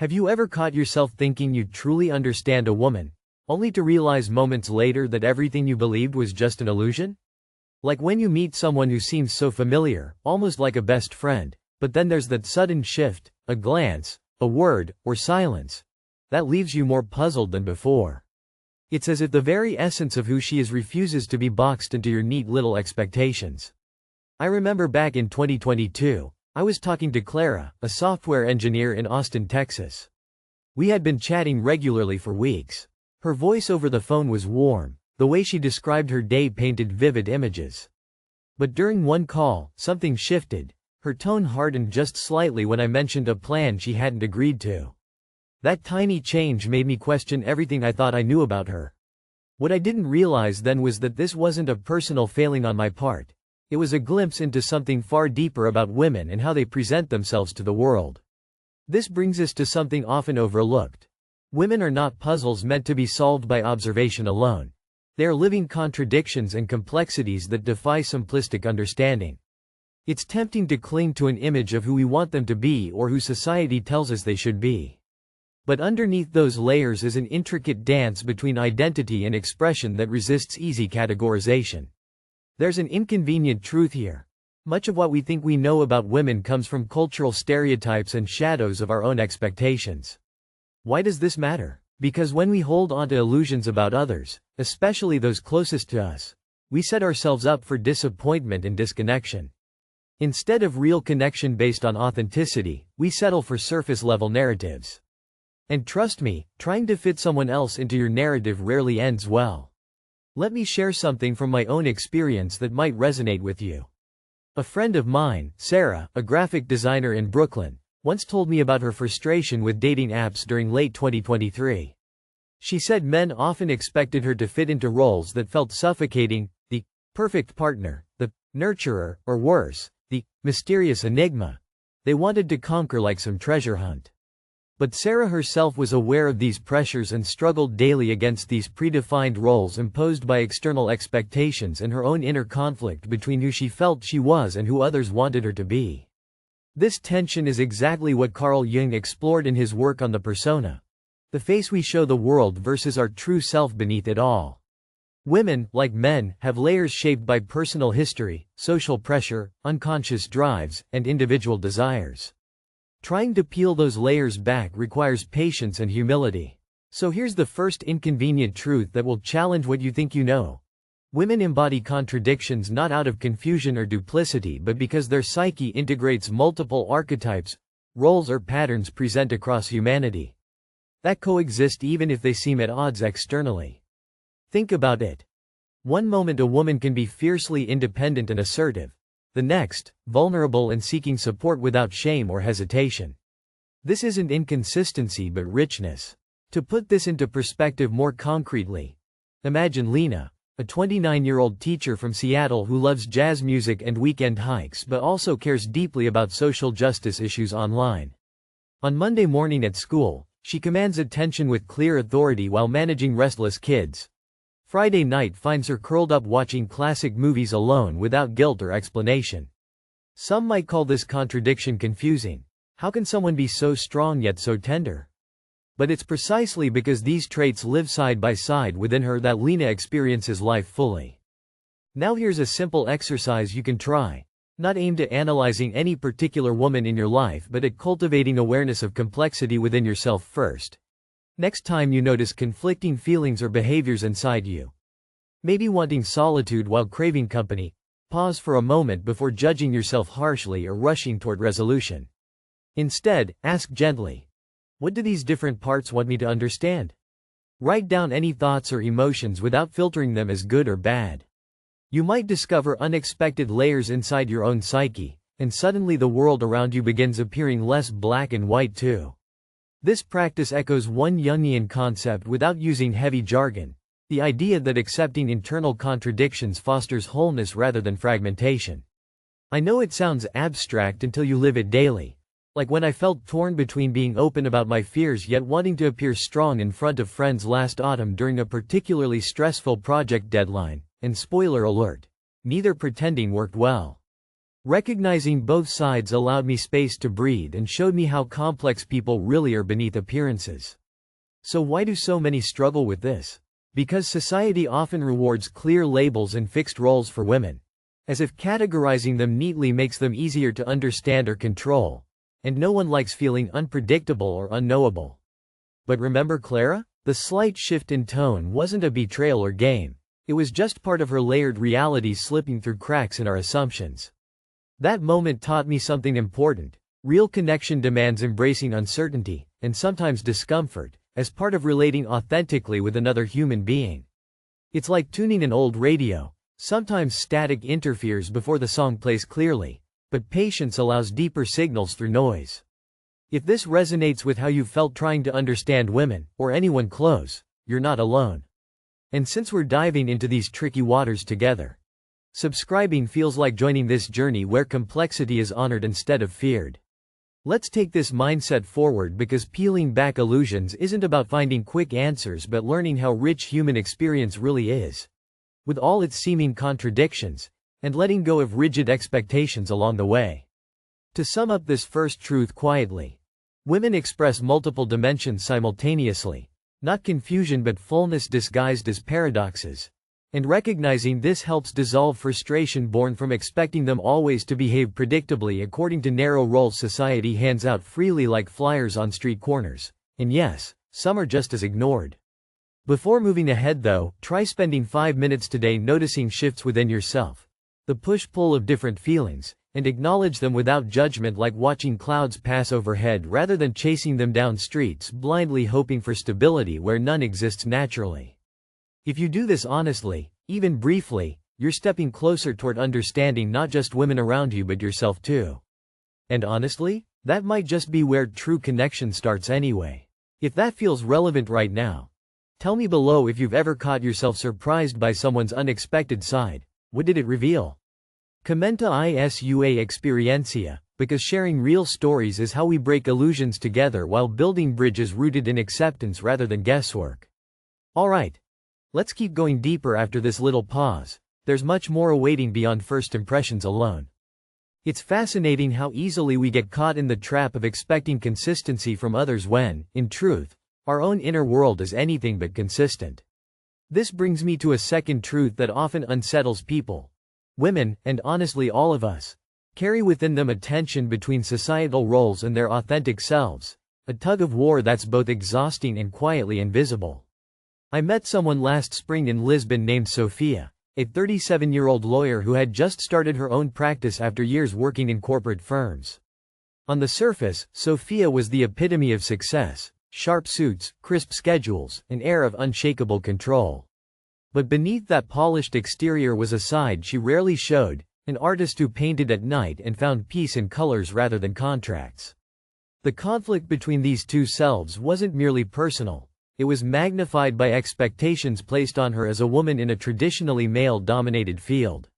Have you ever caught yourself thinking you truly understand a woman, only to realize moments later that everything you believed was just an illusion? Like when you meet someone who seems so familiar, almost like a best friend, but then there's that sudden shift, a glance, a word, or silence, that leaves you more puzzled than before. It's as if the very essence of who she is refuses to be boxed into your neat little expectations. I remember back in 2022, I was talking to Clara, a software engineer in Austin, Texas. We had been chatting regularly for weeks. Her voice over the phone was warm, the way she described her day painted vivid images. But during one call, something shifted. Her tone hardened just slightly when I mentioned a plan she hadn't agreed to. That tiny change made me question everything I thought I knew about her. What I didn't realize then was that this wasn't a personal failing on my part. It was a glimpse into something far deeper about women and how they present themselves to the world. This brings us to something often overlooked. Women are not puzzles meant to be solved by observation alone. They are living contradictions and complexities that defy simplistic understanding. It's tempting to cling to an image of who we want them to be or who society tells us they should be. But underneath those layers is an intricate dance between identity and expression that resists easy categorization. There's an inconvenient truth here. Much of what we think we know about women comes from cultural stereotypes and shadows of our own expectations. Why does this matter? Because when we hold on to illusions about others, especially those closest to us, we set ourselves up for disappointment and disconnection. Instead of real connection based on authenticity, we settle for surface-level narratives. And trust me, trying to fit someone else into your narrative rarely ends well. Let me share something from my own experience that might resonate with you. A friend of mine, Sarah, a graphic designer in Brooklyn, once told me about her frustration with dating apps during late 2023. She said men often expected her to fit into roles that felt suffocating: the perfect partner, the nurturer, or worse, the mysterious enigma they wanted to conquer like some treasure hunt. But Sarah herself was aware of these pressures and struggled daily against these predefined roles imposed by external expectations and her own inner conflict between who she felt she was and who others wanted her to be. This tension is exactly what Carl Jung explored in his work on the persona, the face we show the world versus our true self beneath it all. Women, like men, have layers shaped by personal history, social pressure, unconscious drives, and individual desires. Trying to peel those layers back requires patience and humility. So here's the first inconvenient truth that will challenge what you think you know. Women embody contradictions not out of confusion or duplicity but because their psyche integrates multiple archetypes, roles or patterns present across humanity that coexist even if they seem at odds externally. Think about it. One moment a woman can be fiercely independent and assertive. The next, vulnerable and seeking support without shame or hesitation. This isn't inconsistency but richness. To put this into perspective more concretely, imagine Lena, a 29-year-old teacher from Seattle who loves jazz music and weekend hikes but also cares deeply about social justice issues online. On Monday morning at school, she commands attention with clear authority while managing restless kids. Friday night finds her curled up watching classic movies alone without guilt or explanation. Some might call this contradiction confusing. How can someone be so strong yet so tender? But it's precisely because these traits live side by side within her that Lena experiences life fully. Now here's a simple exercise you can try, not aimed at analyzing any particular woman in your life but at cultivating awareness of complexity within yourself first. Next time you notice conflicting feelings or behaviors inside you, maybe wanting solitude while craving company, pause for a moment before judging yourself harshly or rushing toward resolution. Instead, ask gently, what do these different parts want me to understand? Write down any thoughts or emotions without filtering them as good or bad. You might discover unexpected layers inside your own psyche, and suddenly the world around you begins appearing less black and white too. This practice echoes one Jungian concept without using heavy jargon: the idea that accepting internal contradictions fosters wholeness rather than fragmentation. I know it sounds abstract until you live it daily. Like when I felt torn between being open about my fears yet wanting to appear strong in front of friends last autumn during a particularly stressful project deadline, and spoiler alert, neither pretending worked well. Recognizing both sides allowed me space to breathe and showed me how complex people really are beneath appearances. So why do so many struggle with this? Because society often rewards clear labels and fixed roles for women, as if categorizing them neatly makes them easier to understand or control, and no one likes feeling unpredictable or unknowable. But remember Clara? The slight shift in tone wasn't a betrayal or game, it was just part of her layered reality slipping through cracks in our assumptions. That moment taught me something important. Real connection demands embracing uncertainty, and sometimes discomfort, as part of relating authentically with another human being. It's like tuning an old radio. Sometimes static interferes before the song plays clearly, but patience allows deeper signals through noise. If this resonates with how you felt trying to understand women, or anyone close, you're not alone. And since we're diving into these tricky waters together, subscribing feels like joining this journey where complexity is honored instead of feared. Let's take this mindset forward because peeling back illusions isn't about finding quick answers but learning how rich human experience really is, with all its seeming contradictions, and letting go of rigid expectations along the way. To sum up this first truth quietly, women express multiple dimensions simultaneously, not confusion but fullness disguised as paradoxes. And recognizing this helps dissolve frustration born from expecting them always to behave predictably according to narrow roles society hands out freely like flyers on street corners. And yes, some are just as ignored. Before moving ahead though, try spending 5 minutes today noticing shifts within yourself, the push-pull of different feelings, and acknowledge them without judgment, like watching clouds pass overhead rather than chasing them down streets blindly hoping for stability where none exists naturally. If you do this honestly, even briefly, you're stepping closer toward understanding not just women around you but yourself too. And honestly, that might just be where true connection starts anyway. If that feels relevant right now, tell me below if you've ever caught yourself surprised by someone's unexpected side. What did it reveal? Comenta isua experiencia, because sharing real stories is how we break illusions together while building bridges rooted in acceptance rather than guesswork. Alright. Let's keep going deeper after this little pause. There's much more awaiting beyond first impressions alone. It's fascinating how easily we get caught in the trap of expecting consistency from others when, in truth, our own inner world is anything but consistent. This brings me to a second truth that often unsettles people. Women, and honestly all of us, carry within them a tension between societal roles and their authentic selves, a tug of war that's both exhausting and quietly invisible. I met someone last spring in Lisbon named Sophia, a 37-year-old lawyer who had just started her own practice after years working in corporate firms. On the surface, Sophia was the epitome of success: sharp suits, crisp schedules, an air of unshakable control. But beneath that polished exterior was a side she rarely showed, an artist who painted at night and found peace in colors rather than contracts. The conflict between these two selves wasn't merely personal. It was magnified by expectations placed on her as a woman in a traditionally male-dominated field.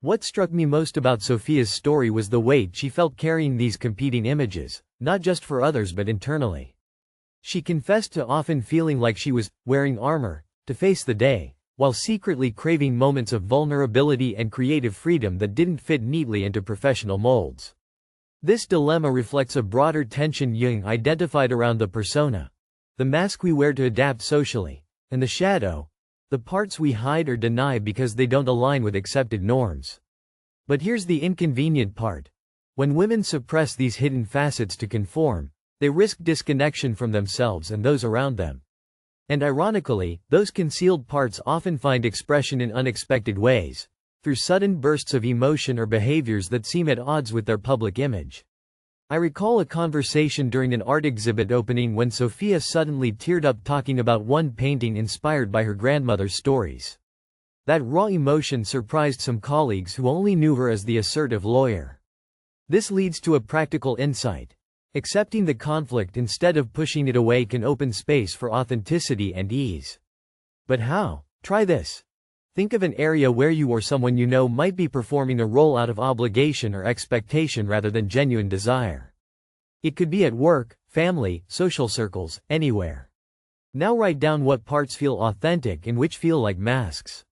What struck me most about Sophia's story was the weight she felt carrying these competing images, not just for others but internally. She confessed to often feeling like she was wearing armor to face the day, while secretly craving moments of vulnerability and creative freedom that didn't fit neatly into professional molds. This dilemma reflects a broader tension Jung identified around the persona, the mask we wear to adapt socially, and the shadow, the parts we hide or deny because they don't align with accepted norms. But here's the inconvenient part. When women suppress these hidden facets to conform, they risk disconnection from themselves and those around them. And ironically, those concealed parts often find expression in unexpected ways, through sudden bursts of emotion or behaviors that seem at odds with their public image. I recall a conversation during an art exhibit opening when Sophia suddenly teared up talking about one painting inspired by her grandmother's stories. That raw emotion surprised some colleagues who only knew her as the assertive lawyer. This leads to a practical insight. Accepting the conflict instead of pushing it away can open space for authenticity and ease. But how? Try this. Think of an area where you or someone you know might be performing a role out of obligation or expectation rather than genuine desire. It could be at work, family, social circles, anywhere. Now write down what parts feel authentic and which feel like masks.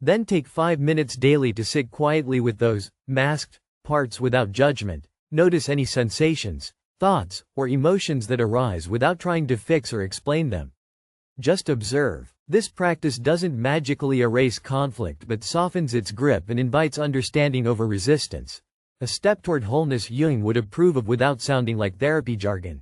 Then take 5 minutes daily to sit quietly with those masked parts without judgment, notice any sensations, thoughts, or emotions that arise without trying to fix or explain them. Just observe. This practice doesn't magically erase conflict but softens its grip and invites understanding over resistance. A step toward wholeness Jung would approve of without sounding like therapy jargon.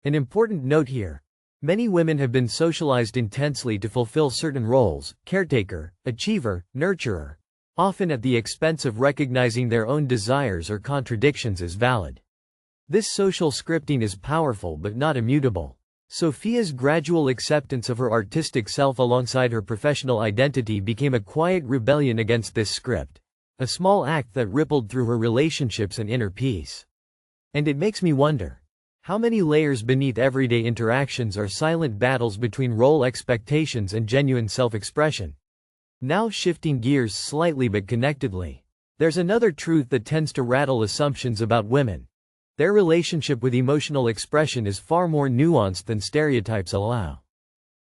An important note here. Many women have been socialized intensely to fulfill certain roles: caretaker, achiever, nurturer, often at the expense of recognizing their own desires or contradictions as valid. This social scripting is powerful but not immutable. Sophia's gradual acceptance of her artistic self alongside her professional identity became a quiet rebellion against this script, a small act that rippled through her relationships and inner peace. And it makes me wonder, how many layers beneath everyday interactions are silent battles between role expectations and genuine self-expression? Now shifting gears slightly but connectedly, there's another truth that tends to rattle assumptions about women. Their relationship with emotional expression is far more nuanced than stereotypes allow.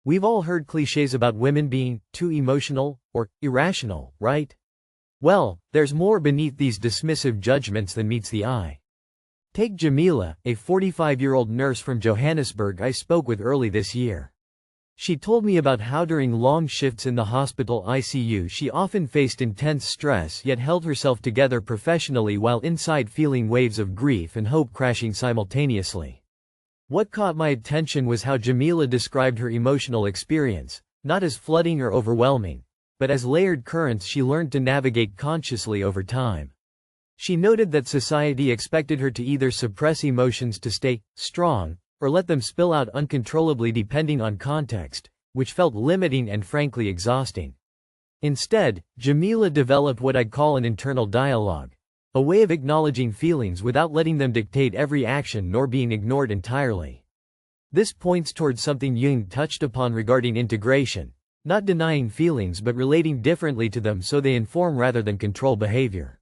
We've all heard cliches about women being too emotional or irrational, right? Well, there's more beneath these dismissive judgments than meets the eye. Take Jamila, a 45-year-old nurse from Johannesburg I spoke with early this year. She told me about how during long shifts in the hospital ICU she often faced intense stress yet held herself together professionally while inside feeling waves of grief and hope crashing simultaneously. What caught my attention was how Jamila described her emotional experience, not as flooding or overwhelming, but as layered currents she learned to navigate consciously over time. She noted that society expected her to either suppress emotions to stay strong, or let them spill out uncontrollably depending on context, which felt limiting and frankly exhausting. Instead, Jamila developed what I'd call an internal dialogue, a way of acknowledging feelings without letting them dictate every action nor being ignored entirely. This points towards something Jung touched upon regarding integration, not denying feelings but relating differently to them so they inform rather than control behavior.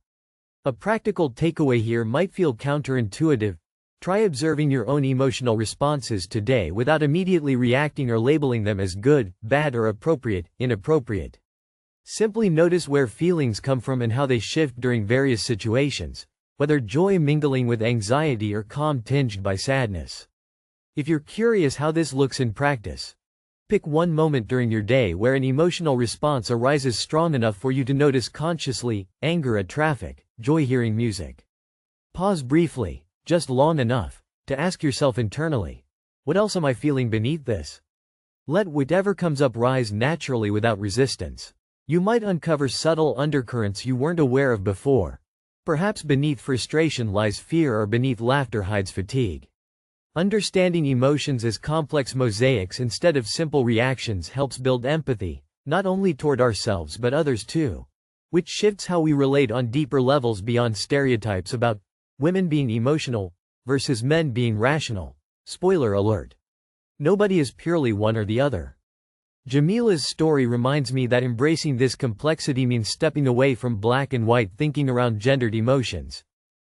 A practical takeaway here might feel counterintuitive. Try observing your own emotional responses today without immediately reacting or labeling them as good, bad, or appropriate, inappropriate. Simply notice where feelings come from and how they shift during various situations, whether joy mingling with anxiety or calm tinged by sadness. If you're curious how this looks in practice, pick one moment during your day where an emotional response arises strong enough for you to notice consciously: anger at traffic, joy hearing music. Pause briefly, just long enough, to ask yourself internally, what else am I feeling beneath this? Let whatever comes up rise naturally without resistance. You might uncover subtle undercurrents you weren't aware of before. Perhaps beneath frustration lies fear, or beneath laughter hides fatigue. Understanding emotions as complex mosaics instead of simple reactions helps build empathy, not only toward ourselves but others too, which shifts how we relate on deeper levels beyond stereotypes about women being emotional versus men being rational. Spoiler alert. Nobody is purely one or the other. Jamila's story reminds me that embracing this complexity means stepping away from black and white thinking around gendered emotions.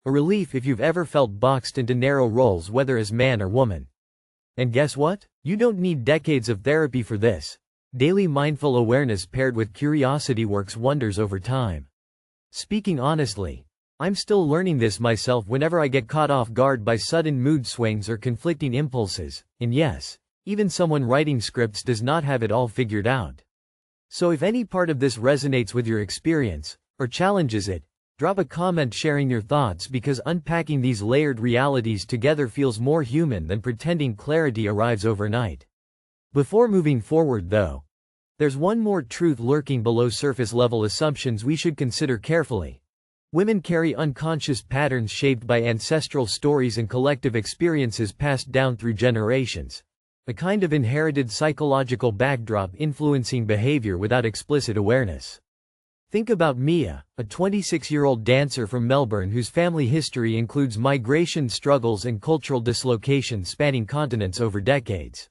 A relief if you've ever felt boxed into narrow roles, whether as man or woman. And guess what? You don't need decades of therapy for this. Daily mindful awareness paired with curiosity works wonders over time. Speaking honestly, I'm still learning this myself whenever I get caught off guard by sudden mood swings or conflicting impulses, and yes, even someone writing scripts does not have it all figured out. So if any part of this resonates with your experience, or challenges it, drop a comment sharing your thoughts, because unpacking these layered realities together feels more human than pretending clarity arrives overnight. Before moving forward though, there's one more truth lurking below surface level assumptions we should consider carefully. Women carry unconscious patterns shaped by ancestral stories and collective experiences passed down through generations. A kind of inherited psychological backdrop influencing behavior without explicit awareness. Think about Mia, a 26-year-old dancer from Melbourne whose family history includes migration struggles and cultural dislocations spanning continents over decades.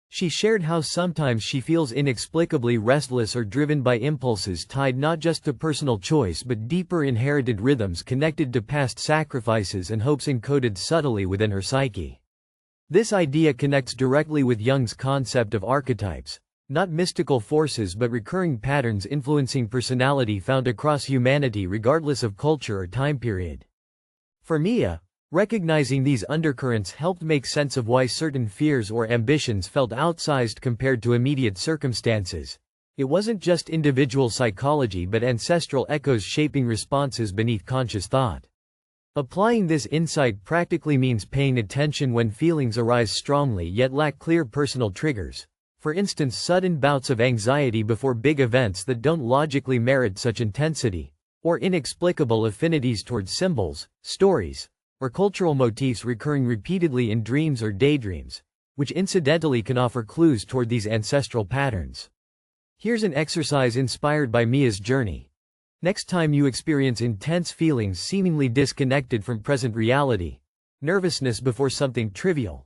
She shared how sometimes she feels inexplicably restless or driven by impulses tied not just to personal choice but deeper inherited rhythms connected to past sacrifices and hopes encoded subtly within her psyche. This idea connects directly with Jung's concept of archetypes, Not mystical forces but recurring patterns influencing personality found across humanity regardless of culture or time period. For Mia, recognizing these undercurrents helped make sense of why certain fears or ambitions felt outsized compared to immediate circumstances. It wasn't just individual psychology but ancestral echoes shaping responses beneath conscious thought. Applying this insight practically means paying attention when feelings arise strongly yet lack clear personal triggers. For instance, sudden bouts of anxiety before big events that don't logically merit such intensity, or inexplicable affinities towards symbols, stories, or cultural motifs recurring repeatedly in dreams or daydreams, which incidentally can offer clues toward these ancestral patterns. Here's an exercise inspired by Mia's journey. Next time you experience intense feelings seemingly disconnected from present reality, nervousness before something trivial,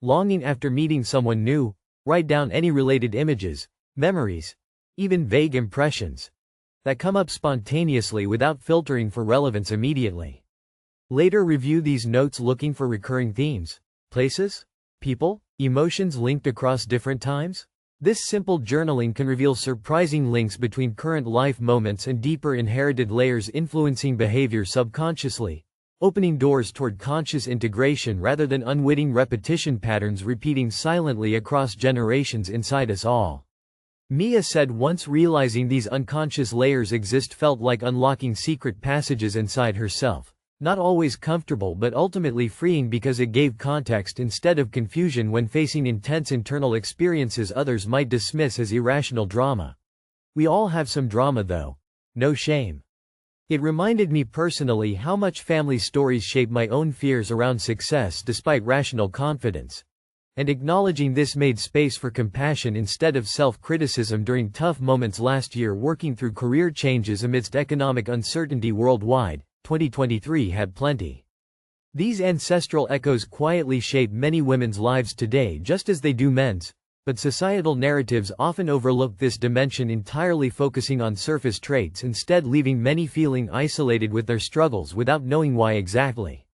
longing after meeting someone new, write down any related images, memories, even vague impressions that come up spontaneously without filtering for relevance immediately. Later review these notes looking for recurring themes, places, people, emotions linked across different times. This simple journaling can reveal surprising links between current life moments and deeper inherited layers influencing behavior subconsciously, opening doors toward conscious integration rather than unwitting repetition patterns repeating silently across generations inside us all. Mia said once realizing these unconscious layers exist felt like unlocking secret passages inside herself. Not always comfortable but ultimately freeing because it gave context instead of confusion when facing intense internal experiences others might dismiss as irrational drama. We all have some drama though. No shame. It reminded me personally how much family stories shape my own fears around success despite rational confidence. And acknowledging this made space for compassion instead of self-criticism during tough moments last year working through career changes amidst economic uncertainty worldwide. 2023 had plenty. These ancestral echoes quietly shape many women's lives today just as they do men's, but societal narratives often overlook this dimension entirely focusing on surface traits instead leaving many feeling isolated with their struggles without knowing why exactly.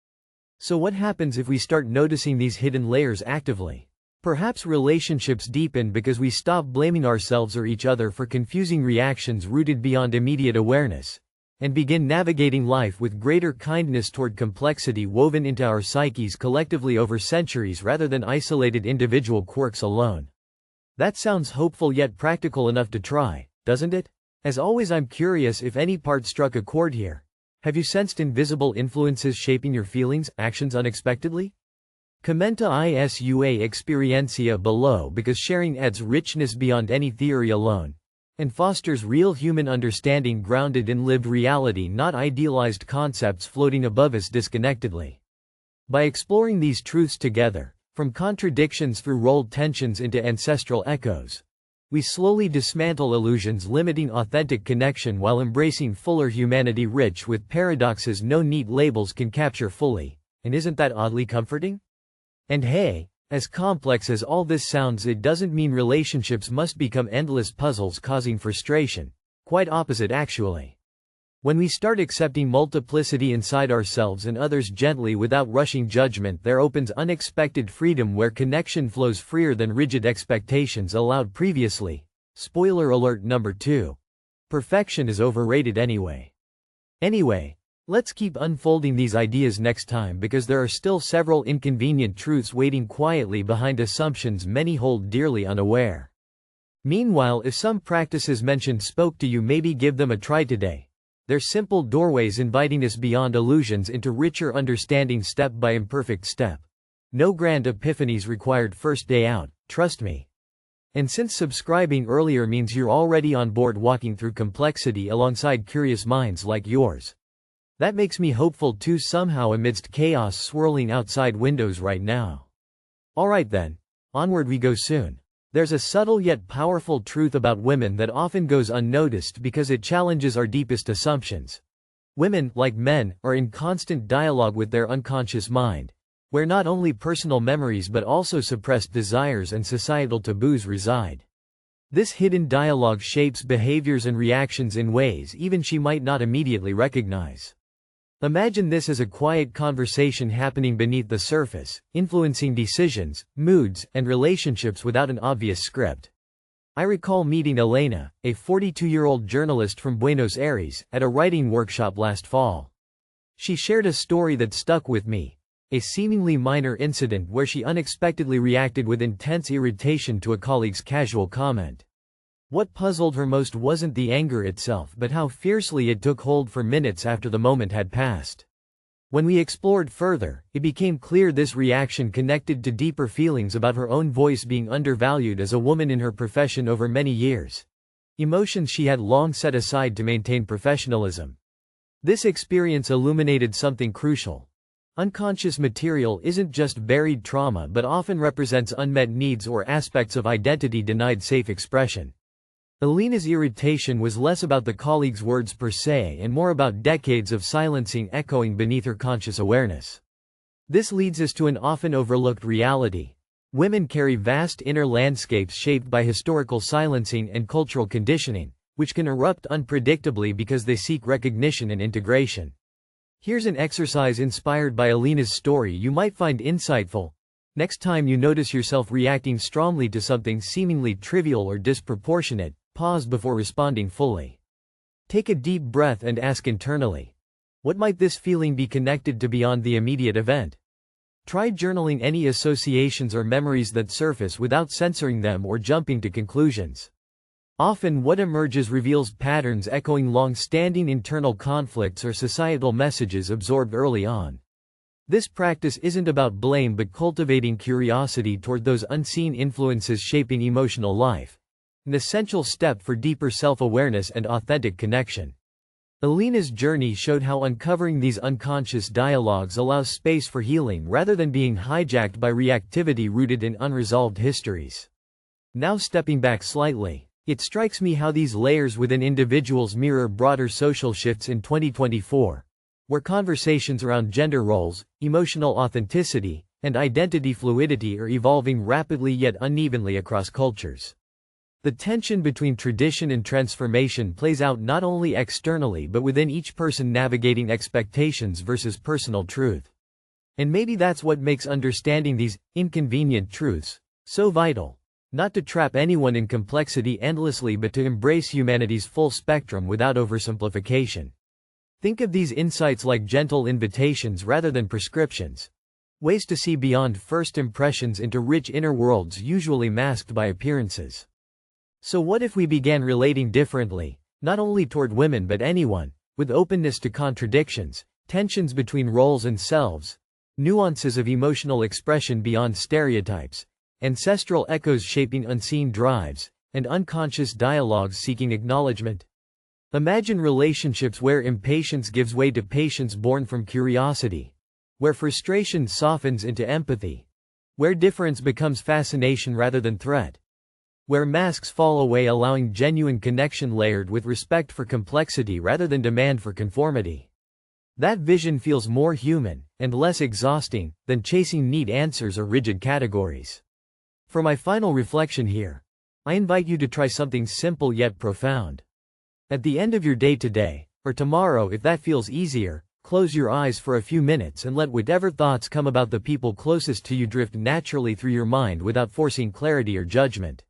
So what happens if we start noticing these hidden layers actively? Perhaps relationships deepen because we stop blaming ourselves or each other for confusing reactions rooted beyond immediate awareness, and begin navigating life with greater kindness toward complexity woven into our psyches collectively over centuries rather than isolated individual quirks alone. That sounds hopeful yet practical enough to try, doesn't it? As always, I'm curious if any part struck a chord here. Have you sensed invisible influences shaping your feelings, actions unexpectedly? Commenta isua experiencia below because sharing adds richness beyond any theory alone, and fosters real human understanding grounded in lived reality, not idealized concepts floating above us disconnectedly. By exploring these truths together, from contradictions through rolled tensions into ancestral echoes, we slowly dismantle illusions limiting authentic connection while embracing fuller humanity rich with paradoxes no neat labels can capture fully. And isn't that oddly comforting? And hey, as complex as all this sounds, it doesn't mean relationships must become endless puzzles causing frustration. Quite opposite actually. When we start accepting multiplicity inside ourselves and others gently without rushing judgment, there opens unexpected freedom where connection flows freer than rigid expectations allowed previously. Spoiler alert number 2. Perfection is overrated anyway. Anyway, let's keep unfolding these ideas next time because there are still several inconvenient truths waiting quietly behind assumptions many hold dearly unaware. Meanwhile, if some practices mentioned spoke to you, maybe give them a try today. They're simple doorways inviting us beyond illusions into richer understanding step by imperfect step. No grand epiphanies required first day out, trust me. And since subscribing earlier means you're already on board walking through complexity alongside curious minds like yours, that makes me hopeful too somehow amidst chaos swirling outside windows right now. Alright then, onward we go soon. There's a subtle yet powerful truth about women that often goes unnoticed because it challenges our deepest assumptions. Women, like men, are in constant dialogue with their unconscious mind, where not only personal memories but also suppressed desires and societal taboos reside. This hidden dialogue shapes behaviors and reactions in ways even she might not immediately recognize. Imagine this as a quiet conversation happening beneath the surface, influencing decisions, moods, and relationships without an obvious script. I recall meeting Elena, a 42-year-old journalist from Buenos Aires, at a writing workshop last fall. She shared a story that stuck with me, a seemingly minor incident where she unexpectedly reacted with intense irritation to a colleague's casual comment. What puzzled her most wasn't the anger itself but how fiercely it took hold for minutes after the moment had passed. When we explored further, it became clear this reaction connected to deeper feelings about her own voice being undervalued as a woman in her profession over many years. Emotions she had long set aside to maintain professionalism. This experience illuminated something crucial. Unconscious material isn't just buried trauma but often represents unmet needs or aspects of identity denied safe expression. Elena's irritation was less about the colleague's words per se and more about decades of silencing echoing beneath her conscious awareness. This leads us to an often overlooked reality. Women carry vast inner landscapes shaped by historical silencing and cultural conditioning, which can erupt unpredictably because they seek recognition and integration. Here's an exercise inspired by Elena's story you might find insightful. Next time you notice yourself reacting strongly to something seemingly trivial or disproportionate, pause before responding fully. Take a deep breath and ask internally, what might this feeling be connected to beyond the immediate event? Try journaling any associations or memories that surface without censoring them or jumping to conclusions. Often what emerges reveals patterns echoing long-standing internal conflicts or societal messages absorbed early on. This practice isn't about blame but cultivating curiosity toward those unseen influences shaping emotional life. An essential step for deeper self-awareness and authentic connection. Elena's journey showed how uncovering these unconscious dialogues allows space for healing rather than being hijacked by reactivity rooted in unresolved histories. Now stepping back slightly, it strikes me how these layers within individuals mirror broader social shifts in 2024, where conversations around gender roles, emotional authenticity, and identity fluidity are evolving rapidly yet unevenly across cultures. The tension between tradition and transformation plays out not only externally but within each person navigating expectations versus personal truth. And maybe that's what makes understanding these inconvenient truths so vital. Not to trap anyone in complexity endlessly but to embrace humanity's full spectrum without oversimplification. Think of these insights like gentle invitations rather than prescriptions. Ways to see beyond first impressions into rich inner worlds usually masked by appearances. So what if we began relating differently, not only toward women but anyone, with openness to contradictions, tensions between roles and selves, nuances of emotional expression beyond stereotypes, ancestral echoes shaping unseen drives, and unconscious dialogues seeking acknowledgement? Imagine relationships where impatience gives way to patience born from curiosity, where frustration softens into empathy, where difference becomes fascination rather than threat, where masks fall away allowing genuine connection layered with respect for complexity rather than demand for conformity. That vision feels more human, and less exhausting, than chasing neat answers or rigid categories. For my final reflection here, I invite you to try something simple yet profound. At the end of your day today, or tomorrow if that feels easier, close your eyes for a few minutes and let whatever thoughts come about the people closest to you drift naturally through your mind without forcing clarity or judgment.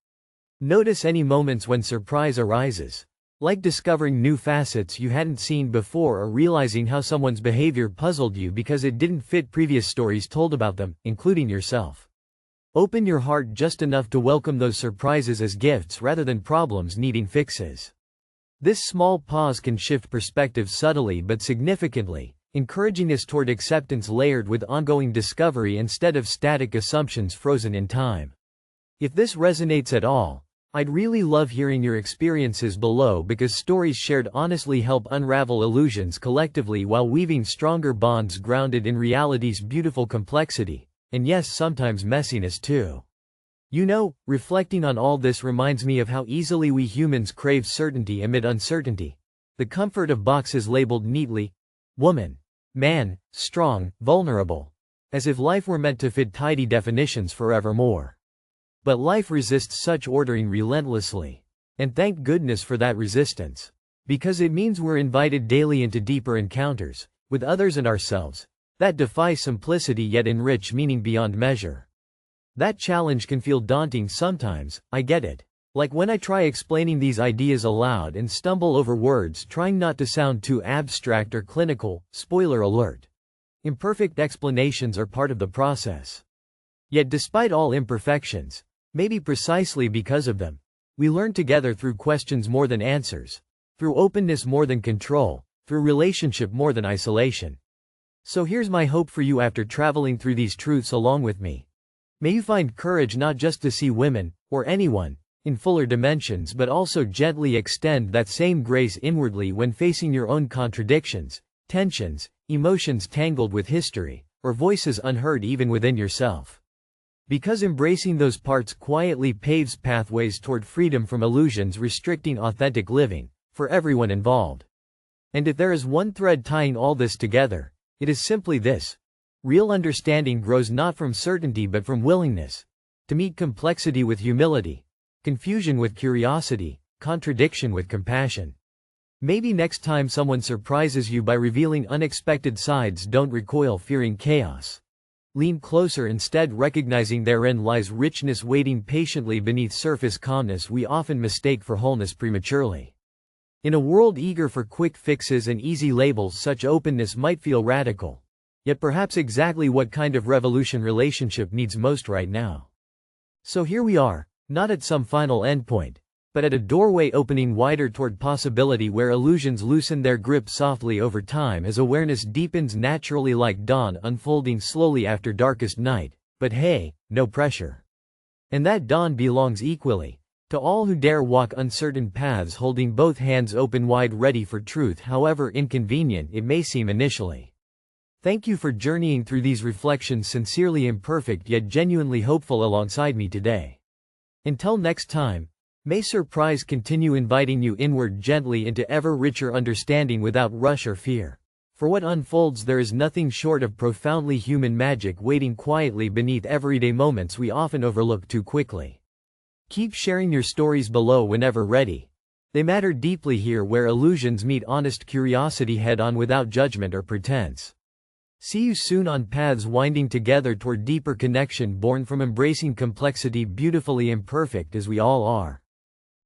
Notice any moments when surprise arises, like discovering new facets you hadn't seen before or realizing how someone's behavior puzzled you because it didn't fit previous stories told about them, including yourself. Open your heart just enough to welcome those surprises as gifts rather than problems needing fixes. This small pause can shift perspective subtly but significantly, encouraging us toward acceptance layered with ongoing discovery instead of static assumptions frozen in time. If this resonates at all, I'd really love hearing your experiences below because stories shared honestly help unravel illusions collectively while weaving stronger bonds grounded in reality's beautiful complexity, and yes, sometimes messiness too. You know, reflecting on all this reminds me of how easily we humans crave certainty amid uncertainty. The comfort of boxes labeled neatly, woman, man, strong, vulnerable, as if life were meant to fit tidy definitions forevermore. But life resists such ordering relentlessly. And thank goodness for that resistance. Because it means we're invited daily into deeper encounters, with others and ourselves, that defy simplicity yet enrich meaning beyond measure. That challenge can feel daunting sometimes, I get it. Like when I try explaining these ideas aloud and stumble over words trying not to sound too abstract or clinical. Spoiler alert. Imperfect explanations are part of the process. Yet despite all imperfections, maybe precisely because of them, we learn together through questions more than answers, through openness more than control, through relationship more than isolation. So here's my hope for you after traveling through these truths along with me. May you find courage not just to see women, or anyone, in fuller dimensions but also gently extend that same grace inwardly when facing your own contradictions, tensions, emotions tangled with history, or voices unheard even within yourself. Because embracing those parts quietly paves pathways toward freedom from illusions restricting authentic living, for everyone involved. And if there is one thread tying all this together, it is simply this. Real understanding grows not from certainty but from willingness to meet complexity with humility, confusion with curiosity, contradiction with compassion. Maybe next time someone surprises you by revealing unexpected sides, don't recoil fearing chaos. Lean closer instead, recognizing therein lies richness waiting patiently beneath surface calmness we often mistake for wholeness prematurely. In a world eager for quick fixes and easy labels, such openness might feel radical. Yet perhaps exactly what kind of revolution relationship needs most right now. So here we are, not at some final endpoint, but at a doorway opening wider toward possibility where illusions loosen their grip softly over time as awareness deepens naturally, like dawn unfolding slowly after darkest night. But hey, no pressure. And that dawn belongs equally to all who dare walk uncertain paths, holding both hands open wide ready for truth, however inconvenient it may seem initially. Thank you for journeying through these reflections, sincerely imperfect yet genuinely hopeful, alongside me today. Until next time, may surprise continue inviting you inward gently into ever richer understanding without rush or fear. For what unfolds there is nothing short of profoundly human magic waiting quietly beneath everyday moments we often overlook too quickly. Keep sharing your stories below whenever ready. They matter deeply here, where illusions meet honest curiosity head on without judgment or pretense. See you soon on paths winding together toward deeper connection born from embracing complexity, beautifully imperfect as we all are.